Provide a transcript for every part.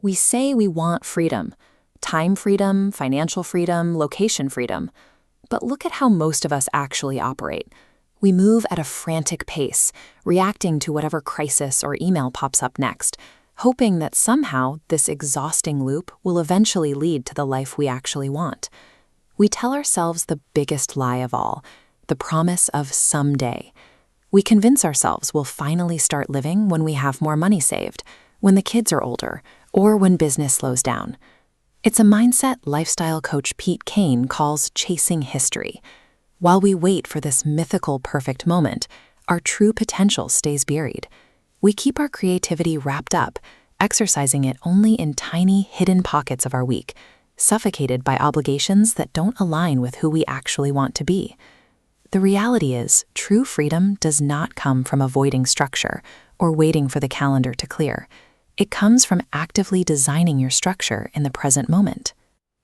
We say we want freedom, time freedom, financial freedom, location freedom. But look at how most of us actually operate. We move at a frantic pace, reacting to whatever crisis or email pops up next, hoping that somehow this exhausting loop will eventually lead to the life we actually want. We tell ourselves the biggest lie of all, the promise of someday. We convince ourselves we'll finally start living when we have more money saved, when the kids are older, or when business slows down. It's a mindset lifestyle coach Pete Kane calls chasing history. While we wait for this mythical perfect moment, our true potential stays buried. We keep our creativity wrapped up, exercising it only in tiny, hidden pockets of our week, suffocated by obligations that don't align with who we actually want to be. The reality is, true freedom does not come from avoiding structure or waiting for the calendar to clear. It comes from actively designing your structure in the present moment.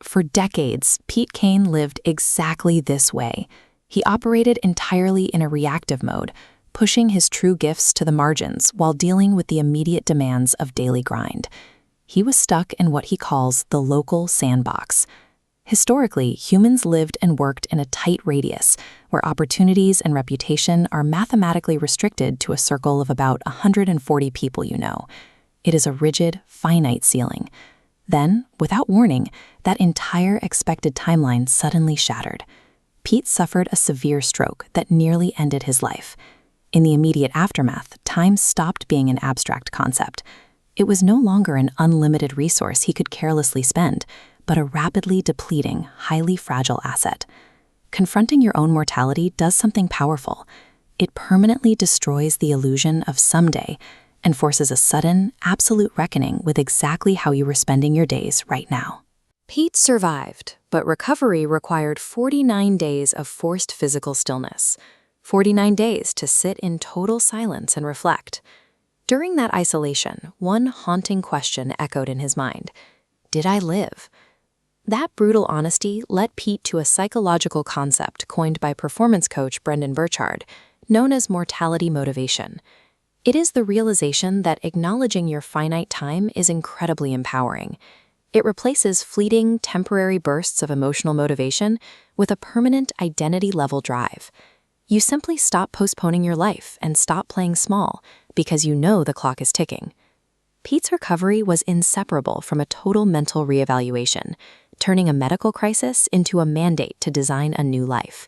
For decades, Pete Kane lived exactly this way. He operated entirely in a reactive mode, pushing his true gifts to the margins while dealing with the immediate demands of daily grind. He was stuck in what he calls the local sandbox. Historically, humans lived and worked in a tight radius, where opportunities and reputation are mathematically restricted to a circle of about 140 people you know. It is a rigid, finite ceiling. Then, without warning, that entire expected timeline suddenly shattered. Pete suffered a severe stroke that nearly ended his life. In the immediate aftermath, time stopped being an abstract concept. It was no longer an unlimited resource he could carelessly spend, but a rapidly depleting, highly fragile asset. Confronting your own mortality does something powerful. It permanently destroys the illusion of someday and forces a sudden, absolute reckoning with exactly how you were spending your days right now. Pete survived, but recovery required 49 days of forced physical stillness. 49 days to sit in total silence and reflect. During that isolation, one haunting question echoed in his mind. Did I live? That brutal honesty led Pete to a psychological concept coined by performance coach Brendan Burchard, known as mortality motivation. It is the realization that acknowledging your finite time is incredibly empowering. It replaces fleeting, temporary bursts of emotional motivation with a permanent identity-level drive. You simply stop postponing your life and stop playing small because you know the clock is ticking. Pete's recovery was inseparable from a total mental reevaluation, turning a medical crisis into a mandate to design a new life.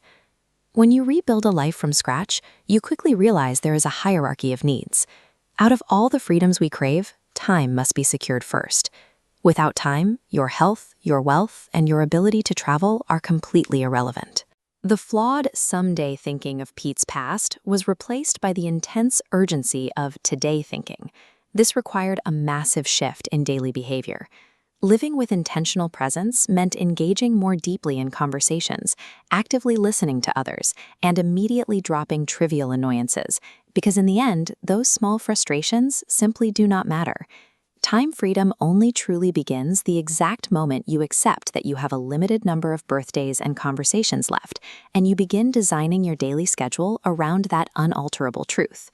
When you rebuild a life from scratch, you quickly realize there is a hierarchy of needs. Out of all the freedoms we crave, time must be secured first. Without time, your health, your wealth, and your ability to travel are completely irrelevant. The flawed someday thinking of Pete's past was replaced by the intense urgency of today thinking. This required a massive shift in daily behavior. Living with intentional presence meant engaging more deeply in conversations, actively listening to others, and immediately dropping trivial annoyances, because in the end, those small frustrations simply do not matter. Time freedom only truly begins the exact moment you accept that you have a limited number of birthdays and conversations left, and you begin designing your daily schedule around that unalterable truth.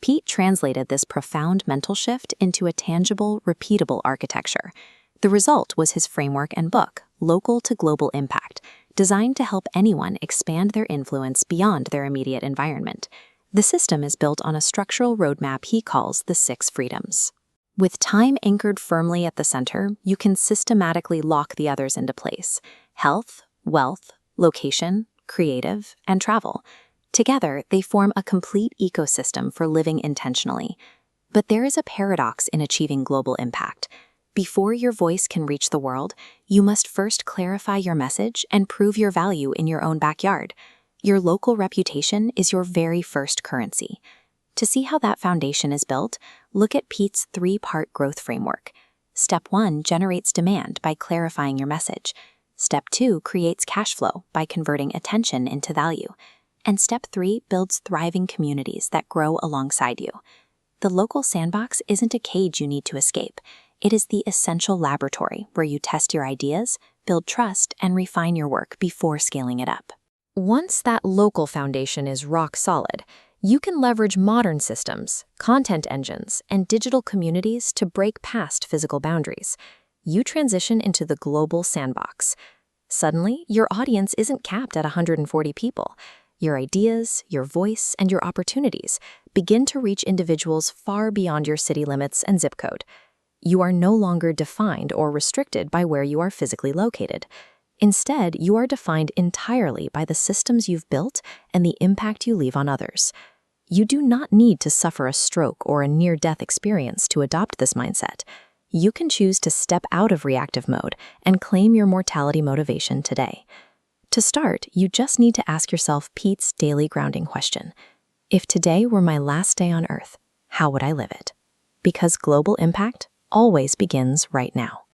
Pete translated this profound mental shift into a tangible, repeatable architecture. The result was his framework and book, Local to Global Impact, designed to help anyone expand their influence beyond their immediate environment. The system is built on a structural roadmap he calls the 6 freedoms. With time anchored firmly at the center, you can systematically lock the others into place: health, wealth, location, creative, and travel. Together, they form a complete ecosystem for living intentionally. But there is a paradox in achieving global impact. Before your voice can reach the world, you must first clarify your message and prove your value in your own backyard. Your local reputation is your very first currency. To see how that foundation is built, look at Pete's 3-part growth framework. Step 1 generates demand by clarifying your message. Step 2 creates cash flow by converting attention into value. And Step 3 builds thriving communities that grow alongside you. The local sandbox isn't a cage you need to escape. It is the essential laboratory where you test your ideas, build trust, and refine your work before scaling it up. Once that local foundation is rock solid, You can leverage modern systems, content engines, and digital communities to break past physical boundaries. You transition into the global sandbox. Suddenly, your audience isn't capped at 140 people. Your ideas, your voice, and your opportunities begin to reach individuals far beyond your city limits and zip code. You are no longer defined or restricted by where you are physically located. Instead, you are defined entirely by the systems you've built and the impact you leave on others. You do not need to suffer a stroke or a near-death experience to adopt this mindset. You can choose to step out of reactive mode and claim your mortality motivation today. To start, you just need to ask yourself Pete's daily grounding question. If today were my last day on Earth, how would I live it? Because global impact always begins right now.